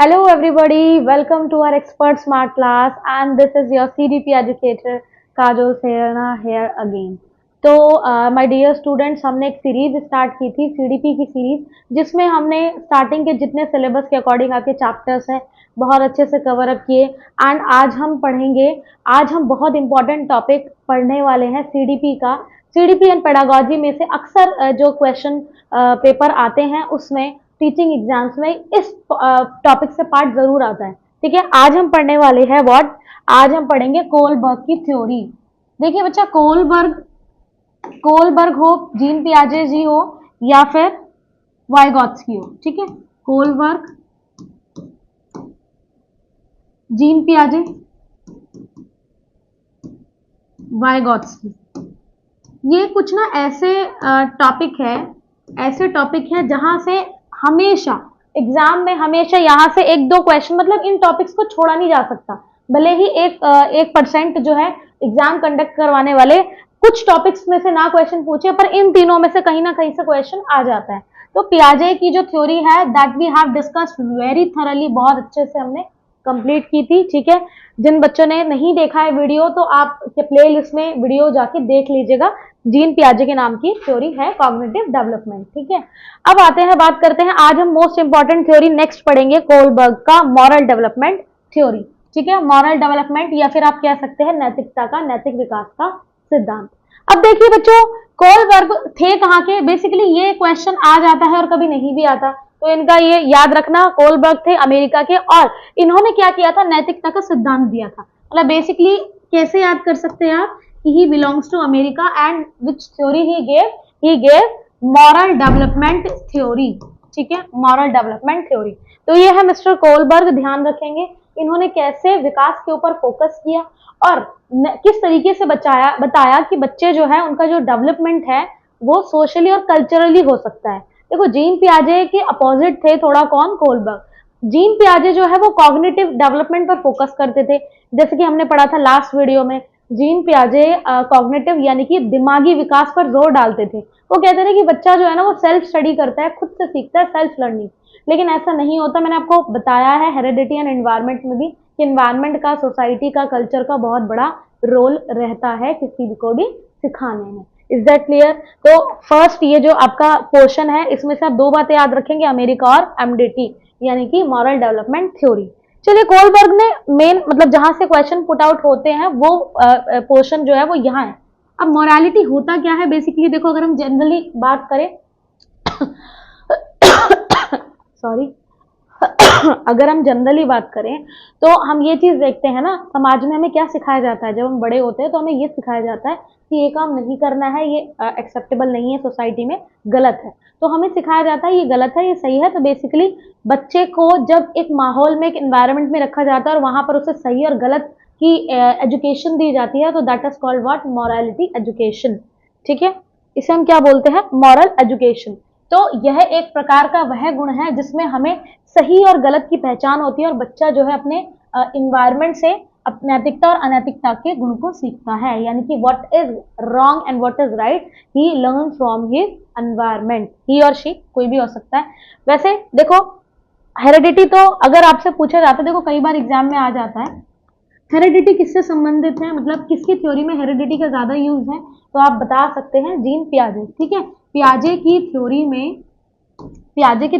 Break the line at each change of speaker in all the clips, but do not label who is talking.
Hello everybody, welcome to our expert smart class and this is your CDP educator Kajol Serna here again. तो my dear students, हमने एक series start की थी CDP की series, जिसमें हमने starting के जितने सिलेबस के अकॉर्डिंग आपके चैप्टर्स हैं बहुत अच्छे से कवर अप किए। एंड आज हम बहुत इंपॉर्टेंट टॉपिक पढ़ने वाले हैं सीडीपी का। सीडीपी एंड पेडागोजी में से अक्सर जो क्वेश्चन पेपर आते हैं उसमें टीचिंग एग्जाम्स में इस टॉपिक से पार्ट जरूर आता है। ठीक है, आज हम पढ़ने वाले हैं आज हम पढ़ेंगे कोलबर्ग की थ्योरी। देखिए बच्चा, कोलबर्ग हो, जीन पियाजे जी हो या फिर वाइगॉत्स्की हो। ठीक है, कोलबर्ग, जीन पियाजे, वाइगॉत्स्की, ये कुछ ना ऐसे टॉपिक है जहां से हमेशा एग्जाम में हमेशा यहाँ से एक दो क्वेश्चन, मतलब इन टॉपिक्स को छोड़ा नहीं जा सकता। भले ही 1% जो है एग्जाम कंडक्ट करवाने वाले कुछ टॉपिक्स में से ना क्वेश्चन पूछे, पर इन तीनों में से कहीं ना कहीं से क्वेश्चन आ जाता है। तो पियाजे की जो थ्योरी है that we have discussed very thoroughly, बहुत अच्छे से हमने कंप्लीट की थी। ठीक है, जिन बच्चों ने नहीं देखा है वीडियो तो आप प्ले लिस्ट में वीडियो जाके देख लीजिएगा। जीन पियाजे के नाम की थ्योरी है कॉग्निटिव डेवलपमेंट। ठीक है, अब आते हैं, बात करते हैं, आज हम मोस्ट इंपॉर्टेंट थ्योरी नेक्स्ट पढ़ेंगे कोलबर्ग का मॉरल डेवलपमेंट थ्योरी। ठीक है, मॉरल डेवलपमेंट या फिर आप कह सकते हैं नैतिकता का, नैतिक विकास का सिद्धांत। अब देखिए बच्चों, कोलबर्ग थे कहाँ के? बेसिकली ये क्वेश्चन आ जाता है और कभी नहीं भी आता, तो इनका ये याद रखना। कोलबर्ग थे अमेरिका के और इन्होंने क्या किया था? नैतिकता का सिद्धांत दिया था। मतलब बेसिकली कैसे याद कर सकते हैं आप कि he belongs to America and which theory he gave moral development theory. ठीक है, मॉरल डेवलपमेंट थ्योरी। तो ये है मिस्टर कोलबर्ग, ध्यान रखेंगे इन्होंने कैसे विकास के ऊपर फोकस किया और किस तरीके से बताया कि बच्चे जो है उनका जो डेवलपमेंट है वो सोशली और कल्चरली हो सकता है। देखो, जीन पियाजे के अपोजिट थे थोड़ा कौन? कोलबर्ग। जीन पियाजे जो है वो कॉग्निटिव डेवलपमेंट पर फोकस करते थे, जैसे कि हमने पढ़ा था लास्ट वीडियो में। जीन पियाजे कॉग्निटिव यानी कि दिमागी विकास पर जोर डालते थे। वो कहते थे कि बच्चा जो है ना वो सेल्फ स्टडी करता है, खुद से सीखता है, सेल्फ लर्निंग। लेकिन ऐसा नहीं होता। मैंने आपको बताया है हेरेडिटी एंड एनवायरनमेंट में भी कि एनवायरनमेंट का, सोसाइटी का, कल्चर का बहुत बड़ा रोल रहता है किसी को भी सिखाने में। Is that clear? तो फर्स्ट ये जो आपका पोर्शन है इसमें से आप दो बातें याद रखेंगे, अमेरिका और एमडीटी यानी कि मॉरल डेवलपमेंट थ्योरी। चलिए, कोलबर्ग ने मेन मतलब जहां से क्वेश्चन पुट आउट होते हैं वो पोर्शन जो है वो यहाँ है। अब मोरालिटी होता क्या है? बेसिकली देखो, अगर हम जनरली बात करें सॉरी अगर हम जनरली बात करें तो हम ये चीज देखते हैं ना, समाज में हमें क्या सिखाया जाता है? जब हम बड़े होते हैं तो हमें ये सिखाया जाता है कि ये काम नहीं करना है, ये एक्सेप्टेबल नहीं है, सोसाइटी में गलत है। तो हमें सिखाया जाता है ये गलत है, ये सही है। तो बेसिकली बच्चे को जब एक माहौल में, एक एनवायरनमेंट में रखा जाता है और वहां पर उसे सही और गलत की एजुकेशन दी जाती है, तो that is called what? Morality education. ठीक है, इसे हम क्या बोलते हैं? Moral education. तो यह एक प्रकार का वह गुण है जिसमें हमें सही और गलत की पहचान होती है और बच्चा जो है अपने इन्वायरमेंट से नैतिकता और अनैतिकता के गुण को सीखता है, यानी कि what is wrong and what is right he learns from his environment. He और शी कोई भी हो सकता है। वैसे देखो, हेरिडिटी तो अगर आपसे पूछा जाता है, देखो कई बार एग्जाम में आ जाता है, हेरिडिटी किससे संबंधित है, मतलब किसकी थ्योरी में हेरिडिटी का ज्यादा यूज है? तो आप बता सकते हैं जीन पियाजे। ठीक है, पियाजे की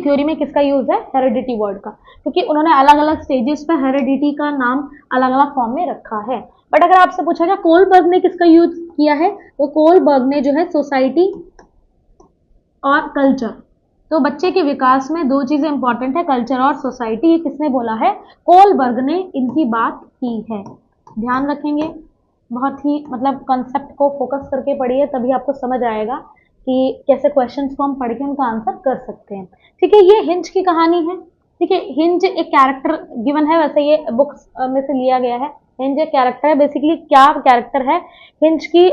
थ्योरी में किसका यूज है? हेरिडिटी वर्ड का, क्योंकि उन्होंने अलग अलग स्टेजेस पर हेरिडिटी का नाम अलग अलग फॉर्म में रखा है। बट अगर आपसे पूछा जाए कोलबर्ग ने किसका यूज किया है, तो कोलबर्ग ने जो है सोसाइटी और कल्चर। तो बच्चे के विकास में दो चीजें इंपॉर्टेंट है, कल्चर और सोसाइटी। ये किसने बोला है? कोलबर्ग ने इनकी बात की है। ध्यान रखेंगे, बहुत ही मतलब कॉन्सेप्ट को फोकस करके पढ़िए, तभी आपको समझ आएगा कि कैसे क्वेश्चंस को हम पढ़ के उनका आंसर कर सकते हैं। ठीक है, ये हिंज की कहानी है। ठीक है, हिंज एक कैरेक्टर गिवन है, वैसे ये बुक्स में से लिया गया है। हिंज एक कैरेक्टर है। बेसिकली क्या कैरेक्टर है? हिंज की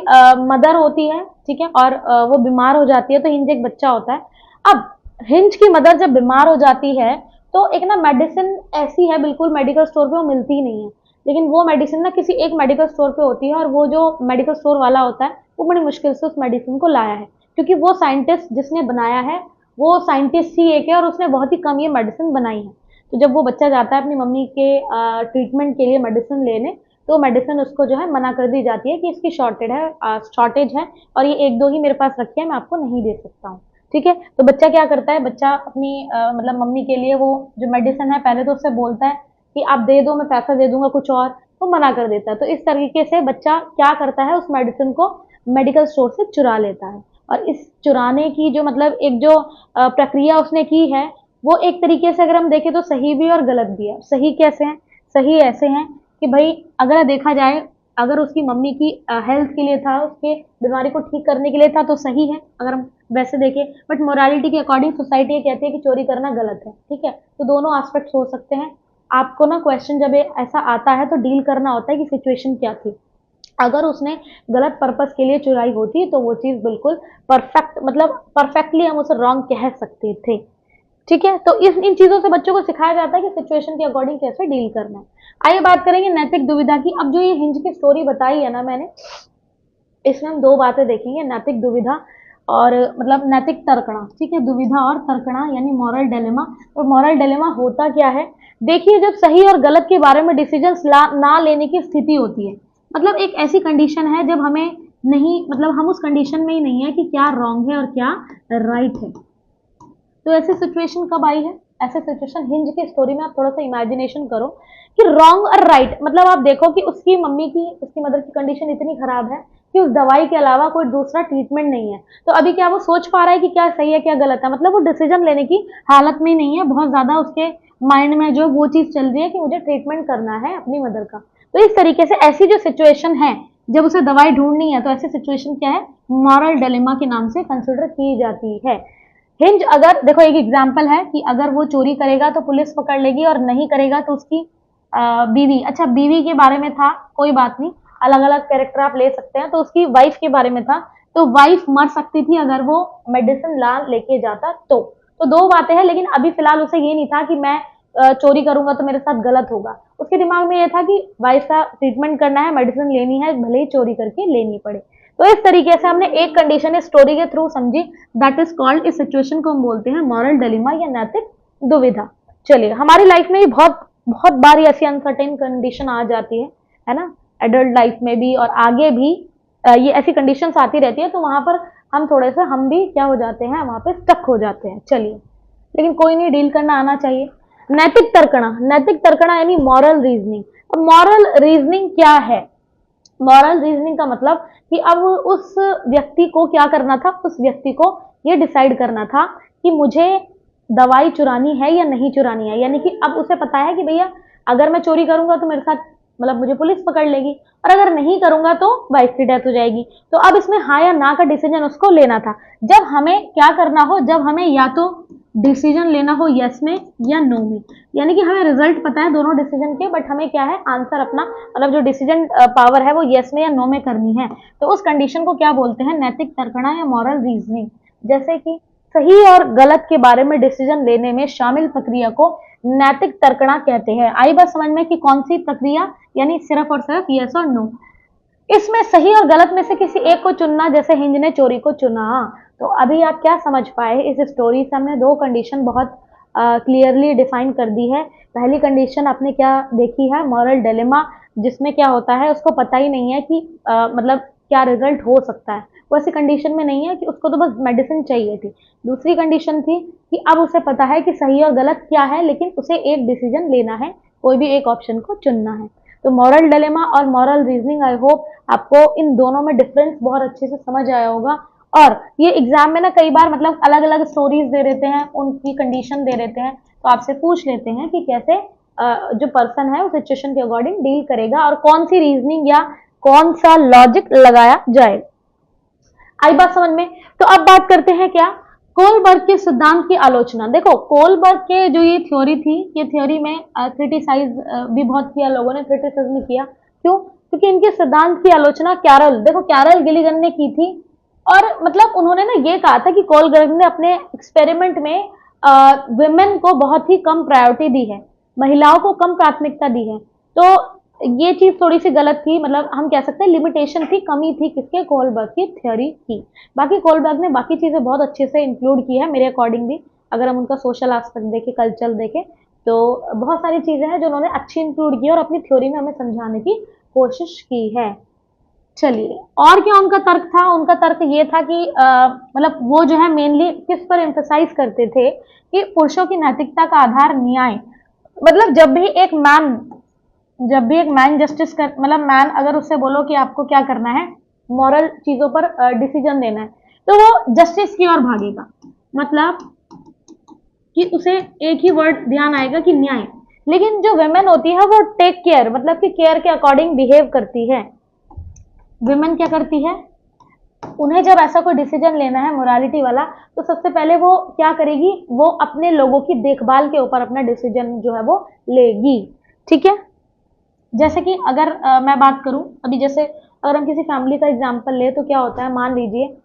मदर होती है, ठीक है, और वो बीमार हो जाती है, तो हिंज एक बच्चा होता है। अब हिंज की मदर जब बीमार हो जाती है तो एक ना मेडिसिन ऐसी है, बिल्कुल मेडिकल स्टोर पे वो मिलती नहीं है, लेकिन वो मेडिसिन ना किसी एक मेडिकल स्टोर पे होती है और वो जो मेडिकल स्टोर वाला होता है वो बड़ी मुश्किल से उस मेडिसिन को लाया है, क्योंकि वो साइंटिस्ट जिसने बनाया है वो साइंटिस्ट ही एक है और उसने बहुत ही कम ये मेडिसिन बनाई है। तो जब वो बच्चा जाता है अपनी मम्मी के ट्रीटमेंट के लिए मेडिसिन लेने, तो मेडिसिन उसको जो है मना कर दी जाती है कि इसकी शॉर्टेज है और ये 1-2 ही मेरे पास रखी है, मैं आपको नहीं दे सकता हूँ। ठीक है, तो बच्चा क्या करता है, बच्चा अपनी मतलब मम्मी के लिए वो जो मेडिसिन है पहले तो उससे बोलता है कि आप दे दो, मैं पैसा दे दूंगा कुछ और, तो मना कर देता है। तो इस तरीके से बच्चा क्या करता है, उस मेडिसिन को मेडिकल स्टोर से चुरा लेता है। और इस चुराने की जो मतलब एक जो प्रक्रिया उसने की है, वो एक तरीके से अगर हम देखें तो सही भी और गलत भी है। सही कैसे है? सही ऐसे हैं कि भाई अगर देखा जाए, अगर उसकी मम्मी की हेल्थ के लिए था, उसके बीमारी को ठीक करने के लिए था, तो सही है अगर हम वैसे देखें। बट मोरालिटी के अकॉर्डिंग सोसाइटी ये कहती है कि चोरी करना गलत है। ठीक है, तो दोनों एस्पेक्ट्स हो सकते हैं। आपको ना क्वेश्चन जब ऐसा आता है तो डील करना होता है कि सिचुएशन क्या थी। अगर उसने गलत पर्पस के लिए चुराई होती तो वो चीज़ बिल्कुल परफेक्ट, मतलब परफेक्टली हम उसे रॉन्ग कह सकते थे। ठीक है, तो इन चीज़ों से बच्चों को सिखाया जाता है कि सिचुएशन के अकॉर्डिंग कैसे डील करना है। आइए बात करेंगे नैतिक दुविधा की। अब जो ये हिंज की स्टोरी बताई है ना मैंने, इसमें हम 2 बातें देखेंगे, नैतिक दुविधा और मतलब नैतिक तर्कणा। ठीक है, दुविधा और तर्कणा यानी मॉरल डिलेमा। और मॉरल डिलेमा होता क्या है? देखिए, जब सही और गलत के बारे में डिसीजंस ना लेने की स्थिति होती है, मतलब एक ऐसी कंडीशन है जब हमें नहीं, मतलब हम उस कंडीशन में ही नहीं है कि क्या रॉन्ग है और क्या राइट है। तो ऐसी सिचुएशन कब आई है? ऐसे सिचुएशन हिंज की स्टोरी में आप थोड़ा सा इमेजिनेशन करो कि रॉन्ग और राइट, मतलब आप देखो कि उसकी मम्मी की, उसकी मदर की कंडीशन इतनी खराब है कि उस दवाई के अलावा कोई दूसरा ट्रीटमेंट नहीं है। तो अभी क्या वो सोच पा रहा है कि क्या सही है क्या गलत है? मतलब वो डिसीजन लेने की हालत में ही नहीं है। बहुत ज्यादा उसके माइंड में जो वो चीज चल रही है कि मुझे ट्रीटमेंट करना है अपनी मदर का। तो इस तरीके से ऐसी जो सिचुएशन है जब उसे दवाई ढूंढनी है, तो ऐसी सिचुएशन क्या है? मॉरल डिलेमा के नाम से कंसिडर की जाती है। हिंज, अगर देखो एक एग्जाम्पल है कि अगर वो चोरी करेगा तो पुलिस पकड़ लेगी और नहीं करेगा तो उसकी बीवी, अच्छा बीवी के बारे में था, कोई बात नहीं, अलग अलग कैरेक्टर आप ले सकते हैं। तो उसकी वाइफ के बारे में था, तो वाइफ मर सकती थी अगर वो मेडिसिन ला लेके जाता तो 2 बातें हैं। लेकिन अभी फिलहाल उसे ये नहीं था कि मैं चोरी करूंगा तो मेरे साथ गलत होगा। उसके दिमाग में ये था कि वाइफ का ट्रीटमेंट करना है, मेडिसिन लेनी है, भले ही चोरी करके लेनी पड़े। तो इस तरीके से हमने एक कंडीशन इस स्टोरी के थ्रू समझी, दैट इज कॉल्ड, इस सिचुएशन को हम बोलते हैं मॉरल डिलेमा या नैतिक दुविधा। चलिए, हमारी लाइफ में भी बहुत बहुत बार ऐसी अनसर्टेन कंडीशन आ जाती है ना, एडल्ट लाइफ में भी और आगे भी ये ऐसी कंडीशंस आती रहती है। तो वहां पर हम थोड़े से हम भी क्या हो जाते हैं, वहां पे स्टक हो जाते हैं। चलिए, लेकिन कोई नहीं, डील करना आना चाहिए। नैतिक तर्कणा, नैतिक तर्कणा यानी मॉरल रीजनिंग। अब मॉरल रीजनिंग क्या है? मॉरल रीजनिंग का मतलब कि अब उस व्यक्ति को क्या करना था, उस व्यक्ति को ये डिसाइड करना था कि मुझे दवाई चुरानी है या नहीं चुरानी है। यानी कि अब उसे पता है कि भैया अगर मैं चोरी करूंगा तो मेरे साथ, मतलब मुझे पुलिस पकड़ लेगी, और अगर नहीं करूंगा तो वाइफ की डेथ हो जाएगी। तो अब इसमें हाँ या ना का डिसीजन उसको लेना था। जब हमें क्या करना हो, जब हमें या तो डिसीजन लेना हो यस में या नो में, यानी कि हमें रिजल्ट पता है दोनों डिसीजन के, बट हमें क्या है आंसर अपना, मतलब जो डिसीजन पावर है वो यस में या नो में करनी है। तो उस कंडीशन को क्या बोलते हैं? नैतिक तर्कणा या मॉरल रीजनिंग। जैसे कि सही और गलत के बारे में डिसीजन लेने में शामिल प्रक्रिया को नैतिक तर्कणा कहते हैं। आई बात समझ में कि कौन सी प्रक्रिया, यानी सिर्फ और सिर्फ यस और नो। इसमें सही और गलत में से किसी एक को चुनना, जैसे हिंज ने चोरी को चुना। तो अभी आप क्या समझ पाए इस स्टोरी से? हमने 2 कंडीशन बहुत क्लियरली डिफाइन कर दी है। पहली कंडीशन आपने क्या देखी है? मॉरल डिलेमा, जिसमें क्या होता है उसको पता ही नहीं है कि मतलब क्या रिजल्ट हो सकता है। वो ऐसी कंडीशन में नहीं है कि उसको तो बस मेडिसिन चाहिए थी। दूसरी कंडीशन थी कि अब उसे पता है कि सही और गलत क्या है, लेकिन उसे एक डिसीजन लेना है, कोई भी एक ऑप्शन को चुनना है। तो मॉरल डिलेमा और मॉरल रीजनिंग, आई होप आपको इन दोनों में डिफरेंस बहुत अच्छे से समझ आया होगा। और ये एग्जाम में ना कई बार मतलब अलग अलग स्टोरीज दे देते हैं, उनकी कंडीशन दे देते हैं, तो आपसे पूछ लेते हैं कि कैसे जो पर्सन है उस सिचुएशन के अकॉर्डिंग डील करेगा और कौन सी रीजनिंग या कौन सा लॉजिक लगाया जाएगा। आई बात समझ में? तो अब बात करते हैं क्या, कोलबर्ग के सिद्धांत की आलोचना। देखो, कोलबर्ग के जो ये थ्योरी थी, ये थ्योरी में क्रिटिसाइज भी बहुत किया लोगों ने, क्रिटिसिज्म किया। क्यों? क्योंकि इनके सिद्धांत की आलोचना कैरल, देखो कैरल गिलिगन ने की थी। और मतलब उन्होंने ना ये कहा था कि कोलबर्ग ने अपने एक्सपेरिमेंट में विमेन को बहुत ही कम प्रायोरिटी दी है, महिलाओं को कम प्राथमिकता दी है। तो ये चीज थोड़ी सी गलत थी, मतलब हम कह सकते हैं लिमिटेशन थी, कमी थी किसके? कोलबर्ग की थ्योरी की। बाकी कोलबर्ग ने बाकी चीजें बहुत अच्छे से इंक्लूड की है मेरे अकॉर्डिंग भी। अगर हम उनका सोशल एस्पेक्ट देखें, कल्चर देखें, तो बहुत सारी चीजें हैं जो उन्होंने अच्छी इंक्लूड की और अपनी थ्योरी में हमें समझाने की कोशिश की है। चलिए, और क्या उनका तर्क था? उनका तर्क ये था कि मतलब वो जो है मेनली किस पर एम्फसाइज करते थे कि पुरुषों की नैतिकता का आधार न्याय, मतलब जब भी एक मैन जस्टिस कर, मतलब मैन अगर उससे बोलो कि आपको क्या करना है, मॉरल चीजों पर डिसीजन देना है, तो वो जस्टिस की ओर भागेगा। मतलब कि उसे एक ही वर्ड ध्यान आएगा कि न्याय। लेकिन जो वेमेन होती है वो टेक केयर, मतलब कि केयर के अकॉर्डिंग बिहेव करती है। विमेन क्या करती है, उन्हें जब ऐसा कोई डिसीजन लेना है मोरालिटी वाला, तो सबसे पहले वो क्या करेगी, वो अपने लोगों की देखभाल के ऊपर अपना डिसीजन जो है वो लेगी। ठीक है, जैसे कि अगर मैं बात करूं, अभी जैसे अगर हम किसी फैमिली का एग्जांपल ले तो क्या होता है, मान लीजिए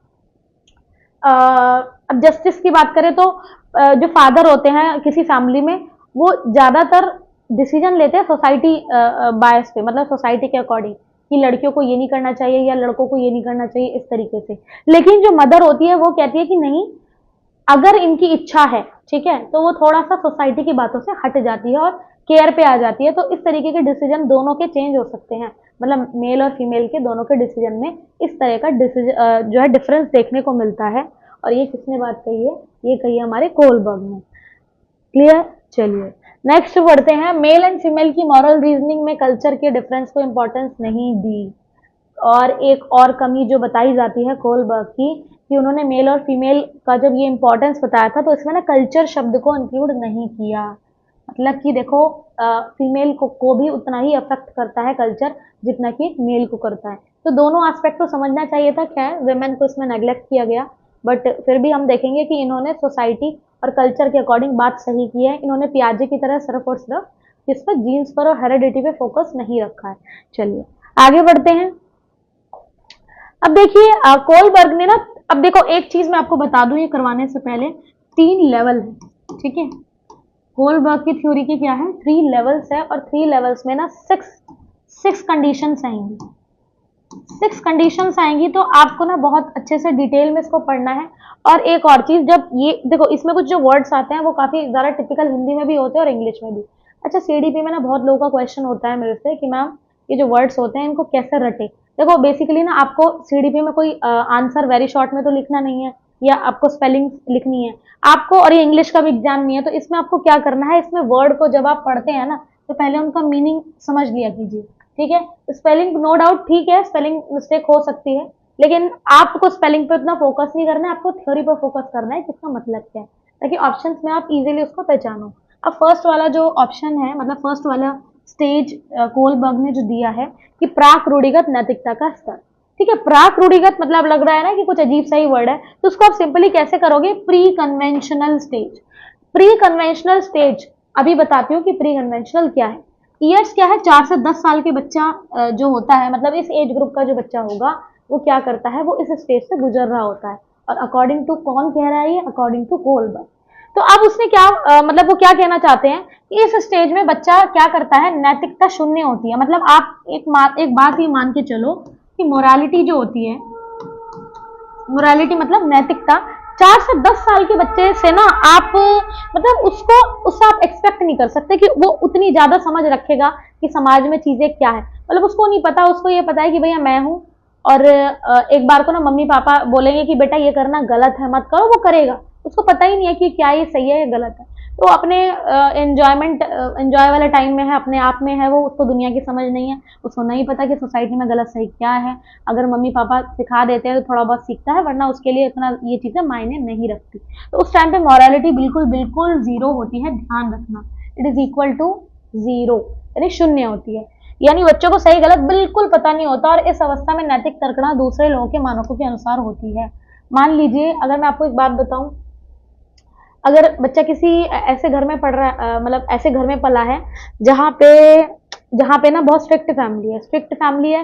अब जस्टिस की बात करें तो जो फादर होते हैं किसी फैमिली में, वो ज्यादातर डिसीजन लेते हैं सोसाइटी बायस पे, मतलब सोसाइटी के अकॉर्डिंग कि लड़कियों को ये नहीं करना चाहिए या लड़कों को ये नहीं करना चाहिए, इस तरीके से। लेकिन जो मदर होती है वो कहती है कि नहीं, अगर इनकी इच्छा है, ठीक है, तो वो थोड़ा सा सोसाइटी की बातों से हट जाती है और केयर पे आ जाती है। तो इस तरीके के डिसीजन दोनों के चेंज हो सकते हैं, मतलब मेल और फीमेल के दोनों के डिसीजन में इस तरह का डिसीजन जो है डिफरेंस देखने को मिलता है। और ये किसने बात कही है? ये कही है हमारे कोलबर्ग ने। क्लियर? चलिए नेक्स्ट बढ़ते हैं। मेल एंड फीमेल की मॉरल रीजनिंग में कल्चर के डिफरेंस को इंपॉर्टेंस नहीं दी। और एक और कमी जो बताई जाती है कोलबर्ग की, कि उन्होंने मेल और फीमेल का जब ये इंपॉर्टेंस बताया था तो इसमें ना कल्चर शब्द को इंक्लूड नहीं किया। मतलब कि देखो, फीमेल को भी उतना ही अफेक्ट करता है कल्चर जितना कि मेल को करता है। तो दोनों एस्पेक्ट को समझना चाहिए था। खैर वेमेन को इसमें नेग्लेक्ट किया गया, बट फिर भी हम देखेंगे कि इन्होंने सोसाइटी और कल्चर के अकॉर्डिंग बात सही की है। इन्होंने पियाजे की तरह सिर्फ और सिर्फ किस पर, जीन्स पर और हेरिडिटी पे फोकस नहीं रखा है। चलिए आगे बढ़ते हैं। अब देखिए कोलबर्ग ने ना, अब देखो एक चीज मैं आपको बता दूं ये करवाने से पहले, 3 लेवल है, ठीक है। कोलबर्ग की थ्योरी की क्या है, 3 लेवल्स है, और 3 लेवल्स में ना 6 कंडीशंस आएंगी। 6 कंडीशंस आएंगी, तो आपको ना बहुत अच्छे से डिटेल में इसको पढ़ना है। और एक और चीज, जब ये देखो इसमें कुछ जो वर्ड्स आते हैं वो काफी ज्यादा टिपिकल हिंदी में भी होते हैं और इंग्लिश में भी। अच्छा, सीडीपी में ना बहुत लोगों का क्वेश्चन होता है मेरे से कि मैम ये जो वर्ड्स होते हैं इनको कैसे रटे। देखो बेसिकली ना आपको सीडीपी में कोई आंसर वेरी शॉर्ट में तो लिखना नहीं है, या आपको स्पेलिंग लिखनी है आपको, और ये इंग्लिश का भी एग्जाम नहीं है। तो इसमें आपको क्या करना है, इसमें वर्ड को जब आप पढ़ते हैं ना तो पहले उनका मीनिंग समझ लिया कीजिए। ठीक है, स्पेलिंग नो डाउट ठीक है, स्पेलिंग मिस्टेक हो सकती है, लेकिन आपको स्पेलिंग पे उतना फोकस नहीं करना है, आपको थ्योरी पर फोकस करना है किसका मतलब क्या है, ताकि ऑप्शंस में आप इजीली उसको पहचानो। अब फर्स्ट वाला जो ऑप्शन है, मतलब फर्स्ट वाला स्टेज कोलबर्ग ने जो दिया है कि प्राक रूढ़िगत नैतिकता का स्तर। ठीक है, प्राक रूढ़िगत मतलब लग रहा है ना कि कुछ अजीब सा ही वर्ड है, तो उसको आप सिंपली कैसे करोगे, pre conventional stage. Pre conventional stage अभी बताती हूँ कि प्री कन्वेंशनल क्या है। ईयर्स क्या है, 4 से 10 साल के बच्चा जो होता है, मतलब इस एज ग्रुप का जो बच्चा होगा वो क्या करता है, वो इस स्टेज से गुजर रहा होता है। और अकॉर्डिंग टू कौन कह रहा है ये, अकॉर्डिंग टू कोलबर्ग। तो अब उसने क्या मतलब वो क्या कहना चाहते हैं कि इस स्टेज में बच्चा क्या करता है, नैतिकता शून्य होती है। मतलब आप एक बात ही मान के चलो कि मोरालिटी जो होती है, मोरालिटी मतलब नैतिकता, 4 से 10 साल के बच्चे से ना आप मतलब उससे आप एक्सपेक्ट नहीं कर सकते कि वो उतनी ज्यादा समझ रखेगा कि समाज में चीजें क्या है। मतलब उसको नहीं पता, उसको ये पता है कि भैया मैं हूं, और एक बार को ना मम्मी पापा बोलेंगे कि बेटा ये करना गलत है मत करो, वो करेगा। उसको पता ही नहीं है कि क्या ये सही है या गलत है। तो अपने एंजॉय वाले टाइम में है, अपने आप में है, वो उसको दुनिया की समझ नहीं है, उसको नहीं पता कि सोसाइटी में गलत सही क्या है। अगर मम्मी पापा सिखा देते हैं तो थोड़ा बहुत सीखता है, वरना उसके लिए इतना ये चीजें मायने नहीं रखती। तो उस टाइम पे मॉरलिटी बिल्कुल बिल्कुल जीरो होती है, ध्यान रखना, it is equal to zero, यानी शून्य होती है। यानी बच्चों को सही गलत बिल्कुल पता नहीं होता, और इस अवस्था में नैतिक तर्कना दूसरे लोगों के मानकों के अनुसार होती है। मान लीजिए अगर मैं आपको एक बात बताऊं, अगर बच्चा किसी ऐसे घर में पढ़ रहा है, मतलब ऐसे घर में पला है जहाँ पे ना बहुत स्ट्रिक्ट फैमिली है,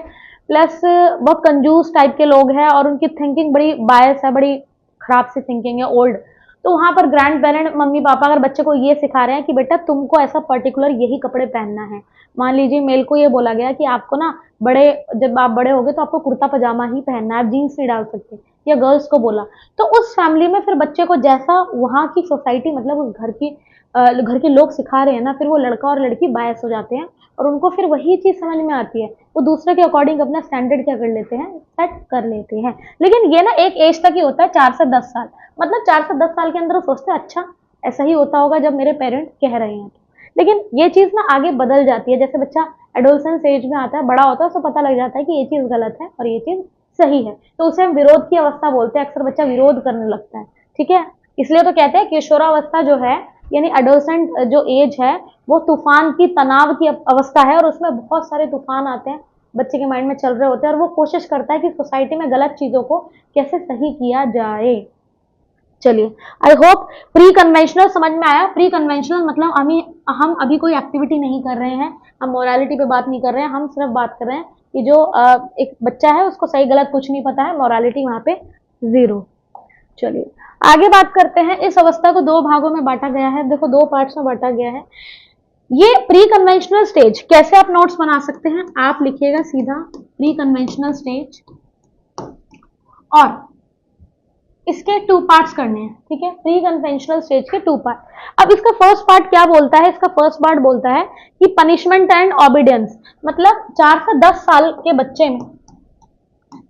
प्लस बहुत कंजूस टाइप के लोग हैं, और उनकी थिंकिंग बड़ी बायस है, बड़ी खराब सी थिंकिंग है, ओल्ड। तो वहां पर ग्रैंड पेरेंट मम्मी पापा अगर बच्चे को ये सिखा रहे हैं कि बेटा तुमको ऐसा पर्टिकुलर यही कपड़े पहनना है। मान लीजिए मेल को ये बोला गया कि आपको ना जब आप बड़े होगे तो आपको कुर्ता पजामा ही पहनना है, आप जीन्स नहीं डाल सकते, या गर्ल्स को बोला। तो उस फैमिली में फिर बच्चे को जैसा वहां की सोसाइटी, मतलब उस घर की घर के लोग सिखा रहे हैं ना, फिर वो लड़का और लड़की बायस हो जाते हैं और उनको फिर वही चीज़ समझ में आती है, वो दूसरे के अकॉर्डिंग अपना स्टैंडर्ड क्या कर लेते हैं, सेट कर लेते हैं। लेकिन ये ना एक एज तक ही होता है, 4 से 10 साल, मतलब 4 से 10 साल के अंदर वो सोचते हैं अच्छा ऐसा ही होता होगा जब मेरे पेरेंट्स कह रहे हैं। लेकिन ये चीज़ ना आगे बदल जाती है, जैसे बच्चा एडोलसेंस एज में आता है, बड़ा होता है, उसको पता लग जाता है कि ये चीज़ गलत है और ये चीज़ सही है, तो उसे हम विरोध की अवस्था बोलते हैं। अक्सर बच्चा विरोध करने लगता है, ठीक है। इसलिए तो कहते हैं किशोरावस्था जो है, यानी एडोलसेंट जो एज है, वो तूफान की, तनाव की अवस्था है और उसमें बहुत सारे तूफान आते हैं, बच्चे के माइंड में चल रहे होते हैं और वो कोशिश करता है कि सोसाइटी में गलत चीज़ों को कैसे सही किया जाए। चलिए, आई होप प्री कन्वेंशनल समझ में आया। प्री कन्वेंशनल मतलब हम अभी कोई एक्टिविटी नहीं कर रहे हैं, हम मोरालिटी पे बात नहीं कर रहे हैं, हम सिर्फ बात कर रहे हैं कि जो एक बच्चा है उसको सही गलत कुछ नहीं पता है, मोरालिटी वहाँ पे जीरो। चलिए आगे बात करते हैं। इस अवस्था को 2 भागों में बांटा गया है, देखो 2 पार्ट्स में बांटा गया है। ये प्री कन्वेंशनल स्टेज कैसे आप नोट्स बना सकते हैं, आप लिखिएगा सीधा प्री कन्वेंशनल स्टेज और इसके 2 पार्ट्स करने हैं, ठीक है। प्री कन्वेंशनल स्टेज के 2 पार्ट। अब इसका फर्स्ट पार्ट क्या बोलता है, इसका फर्स्ट पार्ट बोलता है कि पनिशमेंट एंड ओबीडियंस, मतलब 4 से 10 साल के बच्चे में,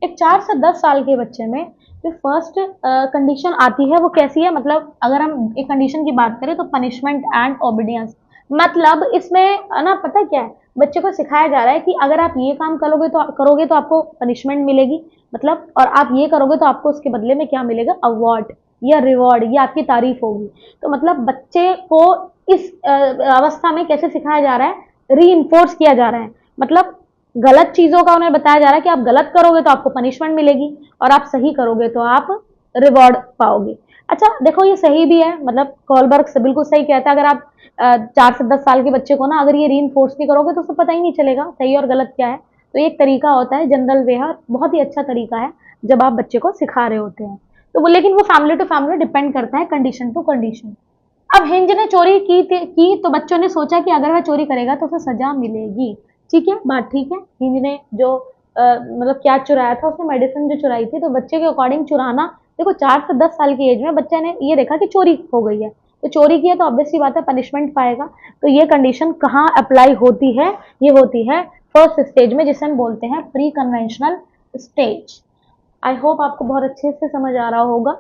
एक 4 से 10 साल के बच्चे में जो फर्स्ट कंडीशन आती है वो कैसी है, मतलब अगर हम एक कंडीशन की बात करें तो पनिशमेंट एंड ओबीडियंस, मतलब इसमें ना पता क्या है, बच्चे को सिखाया जा रहा है कि अगर आप ये काम करोगे तो आपको पनिशमेंट मिलेगी, मतलब और आप ये करोगे तो आपको उसके बदले में क्या मिलेगा, अवार्ड या रिवॉर्ड या आपकी तारीफ होगी। तो मतलब बच्चे को इस अवस्था में कैसे सिखाया जा रहा है, री किया जा रहा है, मतलब गलत चीजों का उन्हें बताया जा रहा है कि आप गलत करोगे तो आपको पनिशमेंट मिलेगी और आप सही करोगे तो आप रिवॉर्ड पाओगे। अच्छा देखो ये सही भी है, मतलब कॉलबर्ग से बिल्कुल सही कहता है, अगर आप 4 से 10 साल के बच्चे को ना अगर ये रीइंफोर्स नहीं करोगे तो उसे पता ही नहीं चलेगा सही और गलत क्या है। तो एक तरीका होता है जनरल वे है, बहुत ही अच्छा तरीका है जब आप बच्चे को सिखा रहे होते हैं। तो वो लेकिन वो फैमिली टू फैमिली डिपेंड करता है, कंडीशन टू कंडीशन। अब हिंज ने चोरी की तो बच्चों ने सोचा कि अगर वह चोरी करेगा तो उसे सजा मिलेगी, ठीक है, बात ठीक है। हिंज ने जो मतलब क्या चुराया था, उसने मेडिसिन जो चुराई थी, तो बच्चे के अकॉर्डिंग चुराना, देखो 4 से 10 साल की एज में बच्चे ने ये देखा कि चोरी हो गई है, तो चोरी की है तो ऑब्वियसली बात है पनिशमेंट पाएगा। तो ये कंडीशन कहाँ अप्लाई होती है, ये होती है फर्स्ट स्टेज में, जिसे हम बोलते हैं pre conventional stage. I hope आपको बहुत अच्छे से समझ आ रहा होगा,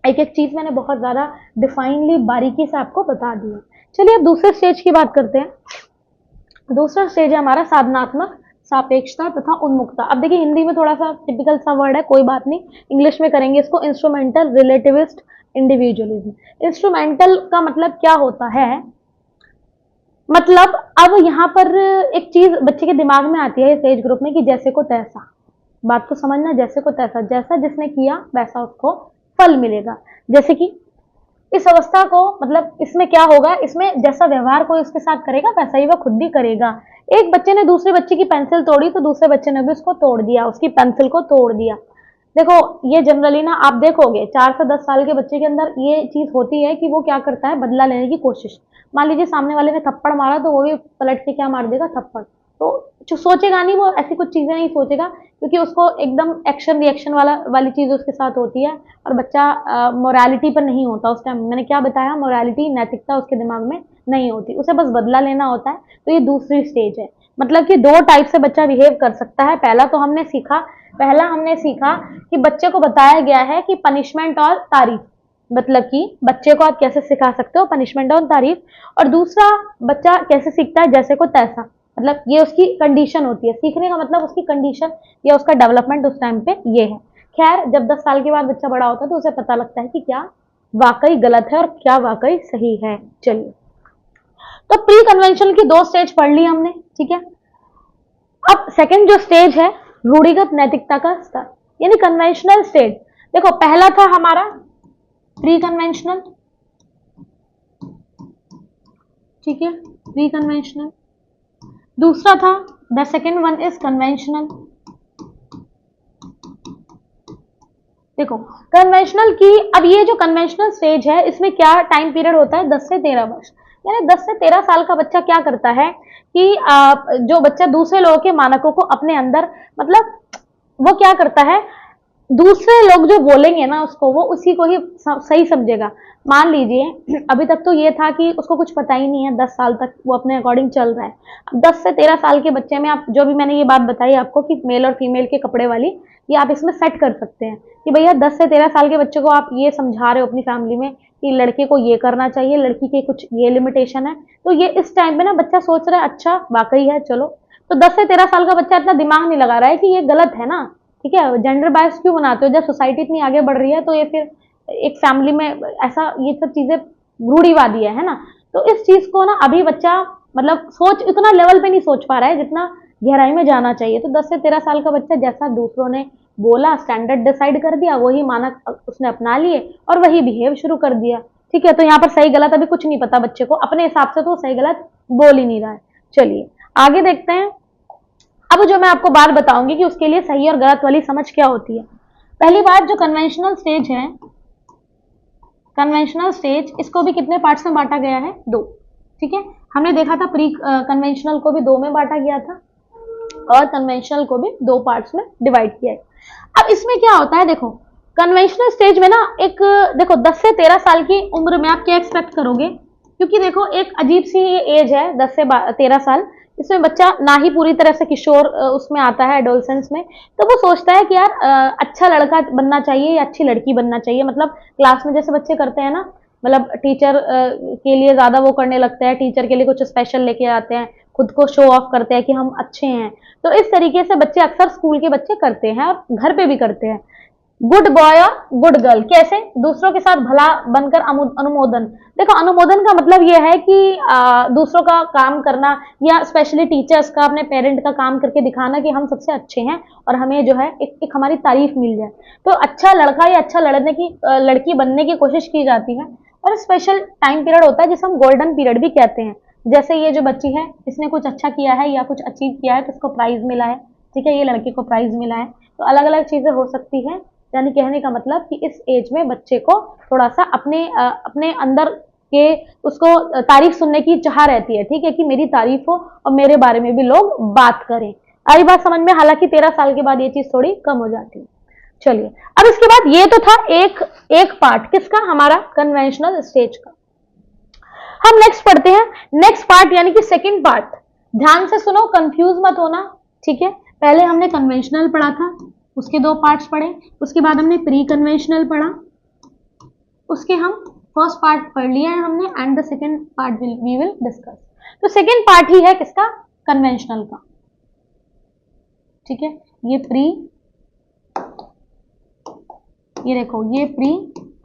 एक एक चीज मैंने बहुत ज्यादा डिफाइनली बारीकी से आपको बता दी है। चलिए अब दूसरे स्टेज की बात करते हैं। दूसरा स्टेज है हमारा साधनात्मक सापेक्षता तथा उन्मुखता। अब देखिए हिंदी में थोड़ा सा टिपिकल सा वर्ड है, कोई बात नहीं, इंग्लिश में करेंगे इसको, इंस्ट्रूमेंटल रिलेटिविस्ट इंडिविजुअलिज्म। इंस्ट्रूमेंटल का मतलब क्या होता है, मतलब अब यहाँ पर एक चीज बच्चे के दिमाग में आती है इस एज ग्रुप में कि जैसे को तैसा, बात को समझना, जैसे को तैसा, जैसा जिसने किया वैसा उसको फल मिलेगा। जैसे कि इस अवस्था को मतलब इसमें क्या होगा, इसमें जैसा व्यवहार कोई उसके साथ करेगा वैसा ही वह खुद भी करेगा। एक बच्चे ने दूसरे बच्चे की पेंसिल तोड़ी तो दूसरे बच्चे ने भी उसको तोड़ दिया, उसकी पेंसिल को तोड़ दिया। देखो ये जनरली ना आप देखोगे 4 से 10 साल के बच्चे के अंदर ये चीज होती है कि वो क्या करता है, बदला लेने की कोशिश। मान लीजिए सामने वाले ने थप्पड़ मारा तो वो भी पलट के क्या मार देगा, थप्पड़। तो जो सोचेगा नहीं, वो ऐसी कुछ चीजें नहीं सोचेगा, क्योंकि उसको एकदम एक्शन रिएक्शन वाली चीज उसके साथ होती है और बच्चा मोरालिटी पर नहीं होता उस टाइम। मैंने क्या बताया, मोरालिटी नैतिकता उसके दिमाग में नहीं होती, उसे बस बदला लेना होता है। तो ये दूसरी स्टेज है, मतलब कि 2 टाइप से बच्चा बिहेव कर सकता है। पहला हमने सीखा कि बच्चे को बताया गया है कि पनिशमेंट और तारीफ, मतलब कि बच्चे को आप कैसे सिखा सकते हो पनिशमेंट और तारीफ। और दूसरा बच्चा कैसे सीखता है, जैसे को तैसा, मतलब ये उसकी कंडीशन होती है, सीखने का मतलब उसकी कंडीशन या उसका डेवलपमेंट उस टाइम पे ये है। खैर जब 10 साल के बाद बच्चा बड़ा होता है तो उसे पता लगता है कि क्या वाकई गलत है और क्या वाकई सही है। चलिए तो प्री कन्वेंशन की 2 स्टेज पढ़ ली हमने, ठीक है। अब सेकंड जो स्टेज है रूढ़िगत नैतिकता का स्तर, यानी कन्वेंशनल स्टेज। देखो पहला था हमारा प्री कन्वेंशनल, ठीक है, प्री कन्वेंशनल। दूसरा था the second one is conventional. देखो कन्वेंशनल की, अब ये जो कन्वेंशनल स्टेज है इसमें क्या टाइम पीरियड होता है, 10 से 13 वर्ष। यानी 10 से 13 साल का बच्चा क्या करता है कि जो बच्चा दूसरे लोगों के मानकों को अपने अंदर, मतलब वो क्या करता है, दूसरे लोग जो बोलेंगे ना उसको, वो उसी को ही सही समझेगा। मान लीजिए अभी तक तो ये था कि उसको कुछ पता ही नहीं है, 10 साल तक वो अपने अकॉर्डिंग चल रहा है। अब 10 से 13 साल के बच्चे में आप जो भी मैंने ये बात बताई आपको कि मेल और फीमेल के कपड़े वाली, ये आप इसमें सेट कर सकते हैं कि भैया 10 से 13 साल के बच्चे को आप ये समझा रहे हो अपनी फैमिली में कि लड़के को ये करना चाहिए, लड़की के कुछ ये लिमिटेशन है। तो ये इस टाइम पे ना बच्चा सोच रहा है अच्छा वाकई है, चलो। तो 10 से 13 साल का बच्चा इतना दिमाग नहीं लगा रहा है कि ये गलत है ना, ठीक है। जेंडर बायस क्यों बनाते हो? जब सोसाइटी इतनी आगे बढ़ रही है तो ये फिर एक फैमिली में ऐसा ये सब चीजें रूढ़िवादी है ना। तो इस चीज को ना अभी बच्चा मतलब सोच इतना लेवल पे नहीं सोच पा रहा है जितना गहराई में जाना चाहिए। तो 10 से 13 साल का बच्चा जैसा दूसरों ने बोला, स्टैंडर्ड डिसाइड कर दिया, वही मानक उसने अपना लिए और वही बिहेव शुरू कर दिया, ठीक है। तो यहाँ पर सही गलत अभी कुछ नहीं पता बच्चे को, अपने हिसाब से तो सही गलत बोल ही नहीं रहा है। चलिए आगे देखते हैं। अब जो मैं आपको बात बताऊंगी कि उसके लिए सही और गलत वाली समझ क्या होती है। पहली बात, जो कन्वेंशनल स्टेज है, कन्वेंशनल स्टेज इसको भी कितने पार्ट्स में बांटा गया है? 2, ठीक है। हमने देखा था प्री कन्वेंशनल को भी 2 में बांटा गया था और कन्वेंशनल को भी 2 पार्ट्स में डिवाइड किया है। अब इसमें क्या होता है, देखो कन्वेंशनल स्टेज में ना एक, देखो 10 से 13 साल की उम्र में आप क्या एक्सपेक्ट करोगे, क्योंकि देखो एक अजीब सी एज है 10 से 13 साल। इसमें बच्चा ना ही पूरी तरह से किशोर उसमें आता है एडोलसेंस में, तो वो सोचता है कि यार अच्छा लड़का बनना चाहिए या अच्छी लड़की बनना चाहिए। मतलब क्लास में जैसे बच्चे करते हैं ना, मतलब टीचर के लिए ज्यादा वो करने लगते हैं, टीचर के लिए कुछ स्पेशल लेके आते हैं, खुद को शो ऑफ करते हैं कि हम अच्छे हैं। तो इस तरीके से बच्चे अक्सर स्कूल के बच्चे करते हैं और घर पे भी करते हैं। गुड बॉय और गुड गर्ल कैसे? दूसरों के साथ भला बनकर अनुमोदन। देखो अनुमोदन का मतलब यह है कि दूसरों का काम करना या स्पेशली टीचर्स का, अपने पेरेंट का काम करके दिखाना कि हम सबसे अच्छे हैं और हमें जो है एक हमारी तारीफ मिल जाए। तो अच्छा लड़का या अच्छा लड़की बनने की कोशिश की जाती है। और स्पेशल टाइम पीरियड होता है जिसे हम गोल्डन पीरियड भी कहते हैं। जैसे ये जो बच्ची है इसने कुछ अच्छा किया है या कुछ अचीव किया है तो इसको प्राइज मिला है, ठीक है, ये लड़के को प्राइज मिला है। तो अलग अलग चीजें हो सकती है। यानी कहने का मतलब कि इस एज में बच्चे को थोड़ा सा अपने अंदर के उसको तारीफ सुनने की चाह रहती है, ठीक है, कि मेरी तारीफ हो और मेरे बारे में भी लोग बात करें। आई बात समझ में? हालांकि 13 साल के बाद ये चीज थोड़ी कम हो जाती है। चलिए अब इसके बाद ये तो था एक पार्ट किसका, हमारा कन्वेंशनल स्टेज का। हम नेक्स्ट पढ़ते हैं नेक्स्ट पार्ट यानी कि सेकंड पार्ट। ध्यान से सुनो, कंफ्यूज मत होना, ठीक है। पहले हमने कन्वेंशनल पढ़ा था, उसके 2 पार्ट्स पढ़े, उसके बाद हमने प्री कन्वेंशनल पढ़ा, उसके हम फर्स्ट पार्ट पढ़ लिया है हमने, and the second part we will discuss. तो सेकंड पार्ट ही है किसका? कन्वेंशनल का, ठीक है। ये प्री, ये देखो ये प्री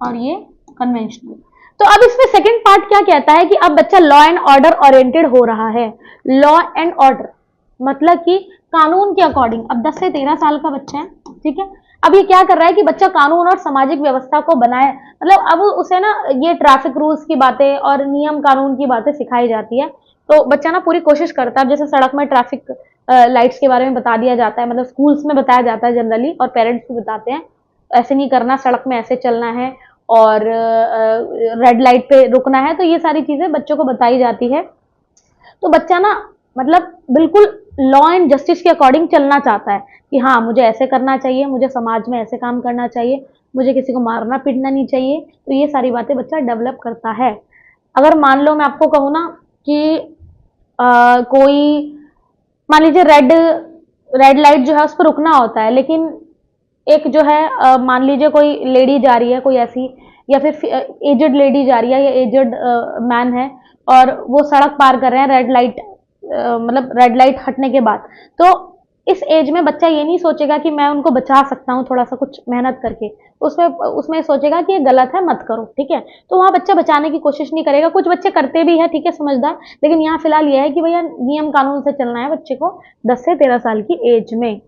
और ये कन्वेंशनल। तो अब इसमें सेकंड पार्ट क्या कहता है कि अब बच्चा लॉ एंड ऑर्डर ओरिएंटेड हो रहा है। लॉ एंड ऑर्डर मतलब कि कानून के अकॉर्डिंग। अब 10 से 13 साल का बच्चा है, ठीक है। अब ये क्या कर रहा है कि बच्चा कानून और सामाजिक व्यवस्था को बनाए, मतलब अब उसे ना ये ट्रैफिक रूल्स की बातें और नियम कानून की बातें सिखाई जाती है। तो बच्चा ना पूरी कोशिश करता है, जैसे सड़क में ट्रैफिक लाइट्स के बारे में बता दिया जाता है, मतलब स्कूल्स में बताया जाता है जनरली, और पेरेंट्स भी बताते हैं ऐसे नहीं करना, सड़क में ऐसे चलना है और रेड लाइट पे रुकना है। तो ये सारी चीजें बच्चों को बताई जाती है। तो बच्चा ना मतलब बिल्कुल लॉ एंड जस्टिस के अकॉर्डिंग चलना चाहता है कि हाँ मुझे ऐसे करना चाहिए, मुझे समाज में ऐसे काम करना चाहिए, मुझे किसी को मारना पीटना नहीं चाहिए। तो ये सारी बातें बच्चा डेवलप करता है। अगर मान लो मैं आपको कहूँ ना कि कोई मान लीजिए रेड लाइट जो है उस पर रुकना होता है, लेकिन एक जो है मान लीजिए कोई लेडी जा रही है, कोई ऐसी, या फिर एजड लेडी जा रही है या एजड मैन है और वो सड़क पार कर रहे हैं रेड लाइट, मतलब रेड लाइट हटने के बाद। तो इस एज में बच्चा ये नहीं सोचेगा कि मैं उनको बचा सकता हूँ थोड़ा सा कुछ मेहनत करके, उसमें सोचेगा कि ये गलत है मत करो, ठीक है। तो वहां बच्चा बचाने की कोशिश नहीं करेगा। कुछ बच्चे करते भी है, ठीक है, समझदार, लेकिन यहाँ फिलहाल यह है कि भैया नियम कानून से चलना है बच्चे को 10 से 13 साल की एज में,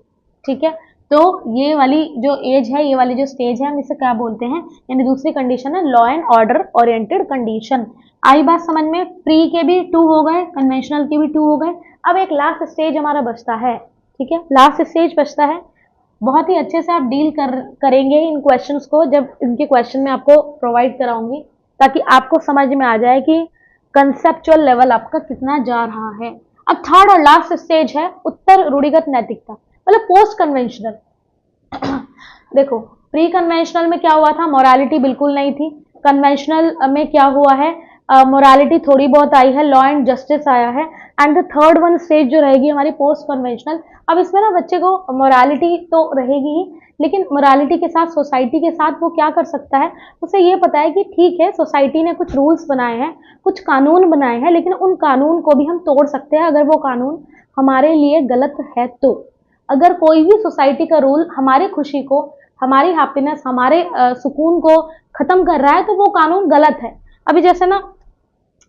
ठीक है। तो ये वाली जो एज है, ये वाली जो स्टेज है, हम इसे क्या बोलते हैं, यानी दूसरी कंडीशन है law and order oriented condition. आई बात समझ में? प्री के भी 2 हो गए, कन्वेंशनल के भी 2 हो गए। अब एक लास्ट स्टेज हमारा बचता है, ठीक है, लास्ट स्टेज बचता है। बहुत ही अच्छे से आप डील करेंगे इन क्वेश्चंस को जब इनके क्वेश्चन में आपको प्रोवाइड कराऊंगी, ताकि आपको समझ में आ जाए कि कंसेप्चुअल लेवल आपका कितना जा रहा है। अब थर्ड और लास्ट स्टेज है उत्तर रूढ़िगत नैतिकता, मतलब पोस्ट कन्वेंशनल। देखो प्री कन्वेंशनल में क्या हुआ था, मोरालिटी बिल्कुल नहीं थी। कन्वेंशनल में क्या हुआ है, मोरालिटी थोड़ी बहुत आई है, लॉ एंड जस्टिस आया है। And the third one stage जो रहेगी हमारी पोस्ट कन्वेंशनल। अब इसमें ना बच्चे को मोरालिटी तो रहेगी ही, लेकिन मोरालिटी के साथ सोसाइटी के साथ वो क्या कर सकता है, उसे ये पता है कि ठीक है सोसाइटी ने कुछ रूल्स बनाए हैं, कुछ कानून बनाए हैं, लेकिन उन कानून को भी हम तोड़ सकते हैं अगर वो कानून हमारे लिए गलत है तो। अगर कोई भी सोसाइटी का रूल हमारी खुशी को, हमारी हैप्पीनेस, हमारे सुकून को खत्म कर रहा है तो वो कानून गलत है। अभी जैसे ना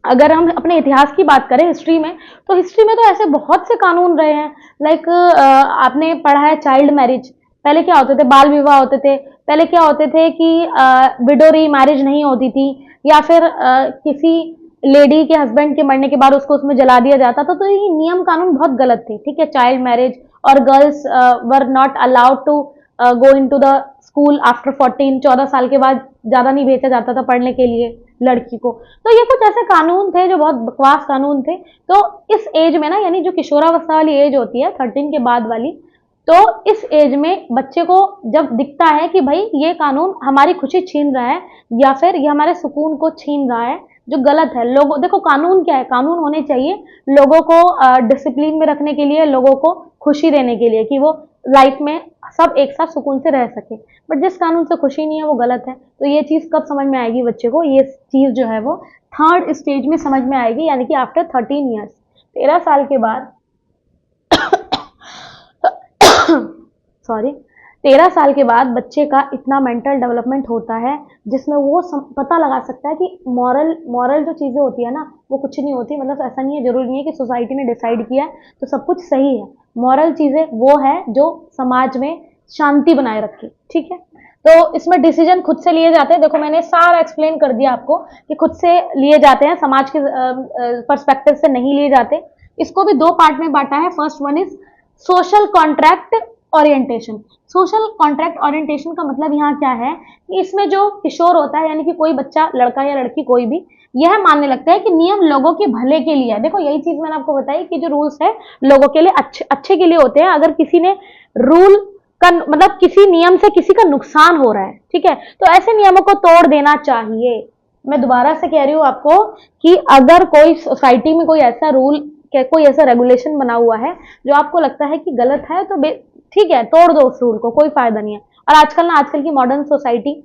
अगर हम अपने इतिहास की बात करें हिस्ट्री में, तो हिस्ट्री में तो ऐसे बहुत से कानून रहे हैं। लाइक आपने पढ़ा है चाइल्ड मैरिज, पहले क्या होते थे, बाल विवाह होते थे। पहले क्या होते थे कि विडो री मैरिज नहीं होती थी, या फिर किसी लेडी के हस्बैंड के मरने के बाद उसको उसमें जला दिया जाता था। तो ये नियम कानून बहुत गलत थे, ठीक है। चाइल्ड मैरिज, और girls were not allowed to go in to the school after 14, 14 साल के बाद ज़्यादा नहीं भेजा जाता था पढ़ने के लिए लड़की को। तो ये कुछ ऐसे कानून थे जो बहुत बकवास कानून थे। तो इस एज में ना, यानी जो किशोरावस्था वाली एज होती है 13 के बाद वाली, तो इस एज में बच्चे को जब दिखता है कि भाई ये कानून हमारी खुशी छीन रहा है, या फिर ये हमारे सुकून को छीन रहा है, जो गलत है। लोगों, देखो कानून क्या है, कानून होने चाहिए लोगों को डिसिप्लिन में रखने के लिए, लोगों को खुशी देने के लिए, कि वो लाइफ में सब एक साथ सुकून से रह सके। बट जिस कानून से खुशी नहीं है वो गलत है। तो ये चीज़ कब समझ में आएगी बच्चे को, ये चीज़ जो है वो थर्ड स्टेज में समझ में आएगी, यानी कि आफ्टर 13 ईयर्स, 13 साल के बाद सॉरी 13 साल के बाद बच्चे का इतना मेंटल डेवलपमेंट होता है जिसमें वो पता लगा सकता है कि मॉरल जो चीज़ें होती है ना वो कुछ नहीं होती। मतलब ऐसा नहीं है, जरूरी नहीं है कि सोसाइटी ने डिसाइड किया है तो सब कुछ सही है। मॉरल चीज़ें वो है जो समाज में शांति बनाए रखे, ठीक है। तो इसमें डिसीजन खुद से लिए जाते हैं। देखो मैंने सारा एक्सप्लेन कर दिया आपको कि खुद से लिए जाते हैं, समाज के पर्सपेक्टिव से नहीं लिए जाते। इसको भी दो पार्ट में बांटा है। First one is social contract orientation. Social contract orientation का मतलब यहाँ क्या है कि इसमें जो किशोर होता है, यानी कि कोई बच्चा, लड़का या लड़की कोई भी, यह मानने लगता है कि नियम लोगों के भले के लिए है। देखो यही चीज मैंने आपको बताई कि जो रूल्स है लोगों के लिए अच्छे के लिए होते हैं। अगर किसी ने रूल का मतलब किसी नियम से किसी का नुकसान हो रहा है, ठीक है, तो ऐसे नियमों को तोड़ देना चाहिए। मैं दोबारा से कह रही हूँ आपको कि अगर कोई सोसाइटी में कोई ऐसा रूल, कोई ऐसा रेगुलेशन बना हुआ है जो आपको लगता है कि गलत है, तो ठीक है, तोड़ दो उस रूल को, कोई फायदा नहीं है। और आजकल की मॉडर्न सोसाइटी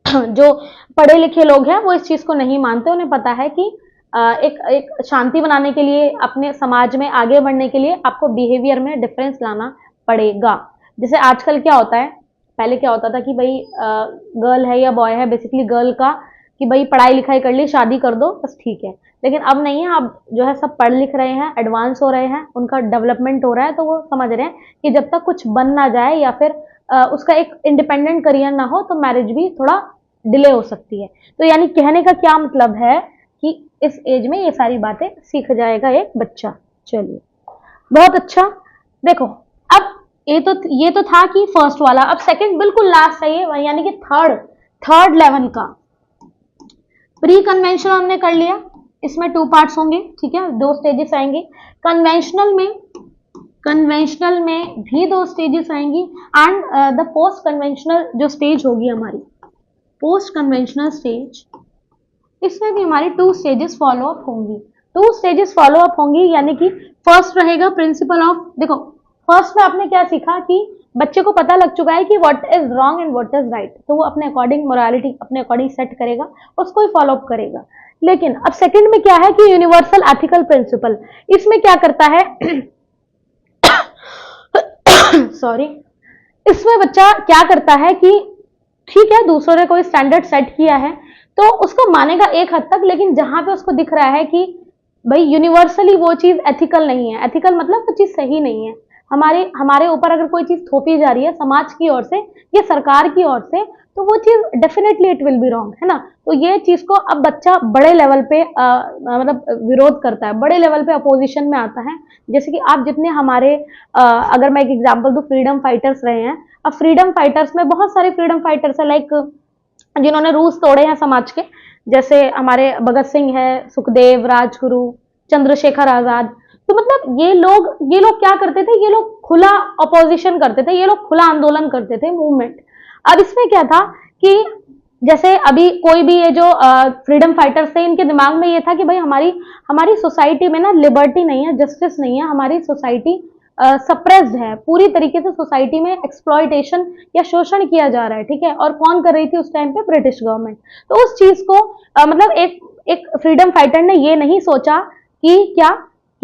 जो पढ़े लिखे लोग हैं वो इस चीज को नहीं मानते। उन्हें पता है कि एक शांति बनाने के लिए, अपने समाज में आगे बढ़ने के लिए आपको बिहेवियर में डिफरेंस लाना पड़ेगा। जैसे आजकल क्या होता है, पहले क्या होता था कि भाई गर्ल है या बॉय है, बेसिकली गर्ल का कि भाई पढ़ाई लिखाई कर ली, शादी कर दो, बस ठीक है। लेकिन अब नहीं है, अब जो है सब पढ़ लिख रहे हैं, एडवांस हो रहे हैं, उनका डेवलपमेंट हो रहा है, तो वो समझ रहे हैं कि जब तक कुछ बन ना जाए या फिर उसका एक इंडिपेंडेंट करियर ना हो तो मैरिज भी थोड़ा डिले हो सकती है। तो यानी कहने का क्या मतलब है कि इस एज में ये सारी बातें सीख जाएगा एक बच्चा। चलिए बहुत अच्छा। देखो अब ये तो था कि फर्स्ट वाला। अब सेकंड बिल्कुल लास्ट है ये, यानी कि थर्ड लेवल का प्री कन्वेंशन हमने कर लिया। इसमें 2 पार्ट्स होंगे, ठीक है, 2 स्टेजेस आएंगे। कन्वेंशनल में भी 2 स्टेजेस आएंगी। एंड द पोस्ट कन्वेंशनल जो स्टेज होगी हमारी, पोस्ट कन्वेंशनल स्टेज, इसमें भी हमारी 2 स्टेजेस फॉलो अप होंगी। 2 स्टेजेस फॉलो अप होंगी, यानी कि फर्स्ट रहेगा प्रिंसिपल ऑफ, देखो फर्स्ट में आपने क्या सीखा कि बच्चे को पता लग चुका है कि what is wrong and what is right, तो वो अपने अकॉर्डिंग मोरालिटी अपने अकॉर्डिंग सेट करेगा, उसको ही फॉलो अप करेगा। लेकिन अब सेकंड में क्या है कि यूनिवर्सल एथिकल प्रिंसिपल, इसमें क्या करता है सॉरी, इसमें बच्चा क्या करता है कि ठीक है दूसरों ने कोई स्टैंडर्ड सेट किया है तो उसको मानेगा एक हद तक, लेकिन जहां पे उसको दिख रहा है कि भाई यूनिवर्सली वो चीज एथिकल नहीं है, एथिकल मतलब वो चीज सही नहीं है, हमारे ऊपर अगर कोई चीज थोपी जा रही है समाज की ओर से या सरकार की ओर से, तो वो चीज definitely it will be wrong, है ना। तो ये चीज को अब बच्चा बड़े लेवल पे मतलब विरोध करता है, बड़े लेवल पे अपोजिशन में आता है। जैसे कि आप जितने हमारे अगर मैं एक एग्जांपल दूं, फ्रीडम फाइटर्स रहे हैं। अब फ्रीडम फाइटर्स में बहुत सारे फ्रीडम फाइटर्स है, लाइक जिन्होंने रूल्स तोड़े हैं समाज के, जैसे हमारे भगत सिंह है, सुखदेव, राजगुरु, चंद्रशेखर आजाद। तो मतलब ये लोग क्या करते थे, ये लोग खुला अपोजिशन करते थे, ये लोग खुला आंदोलन करते थे, मूवमेंट। अब इसमें क्या था कि जैसे अभी कोई भी ये जो फ्रीडम फाइटर्स थे, इनके दिमाग में ये था कि भाई हमारी हमारी सोसाइटी में ना लिबर्टी नहीं है, जस्टिस नहीं है, हमारी सोसाइटी सप्रेस्ड है, पूरी तरीके से सोसाइटी में एक्सप्लॉयटेशन या शोषण किया जा रहा है, ठीक है। और कौन कर रही थी उस टाइम पे? British government. तो उस चीज को मतलब एक एक फ्रीडम फाइटर ने ये नहीं सोचा कि क्या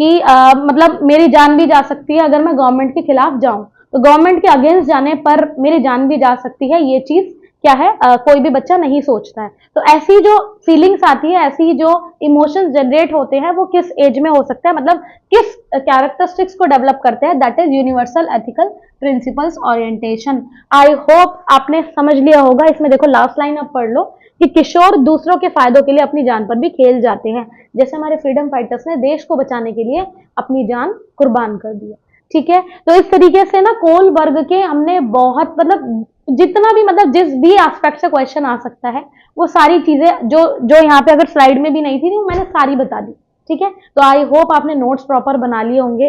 कि मतलब मेरी जान भी जा सकती है अगर मैं गवर्नमेंट के खिलाफ जाऊं, तो गवर्नमेंट के अगेंस्ट जाने पर मेरी जान भी जा सकती है, ये चीज क्या है कोई भी बच्चा नहीं सोचता है। तो ऐसी जो फीलिंग्स आती है, ऐसी जो इमोशंस जनरेट होते हैं, वो किस एज में हो सकता है, मतलब किस कैरेक्टरिस्टिक्स को डेवलप करते हैं? That is universal ethical principles orientation. I hope आपने समझ लिया होगा। इसमें देखो लास्ट लाइन आप पढ़ लो कि किशोर दूसरों के फायदों के लिए अपनी जान पर भी खेल जाते हैं, जैसे हमारे फ्रीडम फाइटर्स ने देश को बचाने के लिए अपनी जान कुर्बान कर दी है, ठीक है। तो इस तरीके से ना कोलबर्ग के हमने बहुत मतलब जितना भी मतलब जिस भी एस्पेक्ट से क्वेश्चन आ सकता है, वो सारी चीजें जो जो यहाँ पे अगर स्लाइड में भी नहीं थी वो मैंने सारी बता दी, ठीक है। तो आई होप आपने नोट्स प्रॉपर बना लिए होंगे।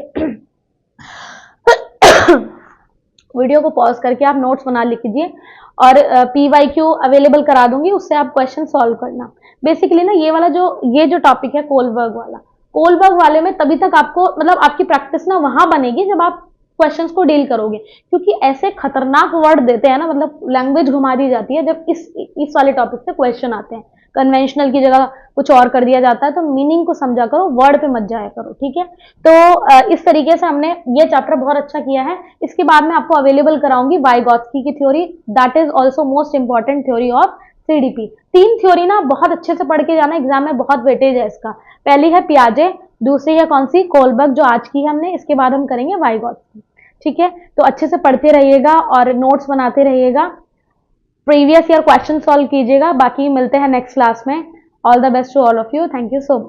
वीडियो को पॉज करके आप नोट्स बना लीजिए और PYQ अवेलेबल करा दूंगी, उससे आप क्वेश्चन सॉल्व करना। बेसिकली ना ये वाला जो टॉपिक है कोलबर्ग वाला, कोलबर्ग वाले में तभी तक आपको मतलब आपकी प्रैक्टिस ना वहां बनेगी जब आप क्वेश्चंस को डील करोगे, क्योंकि ऐसे खतरनाक वर्ड देते हैं ना, मतलब लैंग्वेज घुमा दी जाती है जब इस वाले टॉपिक से क्वेश्चन आते हैं। कन्वेंशनल की जगह कुछ और कर दिया जाता है, तो मीनिंग को समझा करो, वर्ड पे मत जाया करो, ठीक है। तो इस तरीके से हमने ये चैप्टर बहुत अच्छा किया है। इसके बाद में आपको अवेलेबल कराऊंगी वाइगॉत्स्की की theory, that is also most important theory of CDP। 3 theory ना बहुत अच्छे से पढ़ के जाना, एग्जाम में बहुत वेटेज है इसका। पहली है पियाजे, दूसरी है कौन सी? कोलबर्ग, जो आज की हमने, इसके बाद हम करेंगे वाइगॉत्स्की, ठीक है। तो अच्छे से पढ़ते रहिएगा और नोट्स बनाते रहिएगा, प्रीवियस ईयर क्वेश्चन सॉल्व कीजिएगा। बाकी मिलते हैं नेक्स्ट क्लास में। All the best to all of you, thank you so much.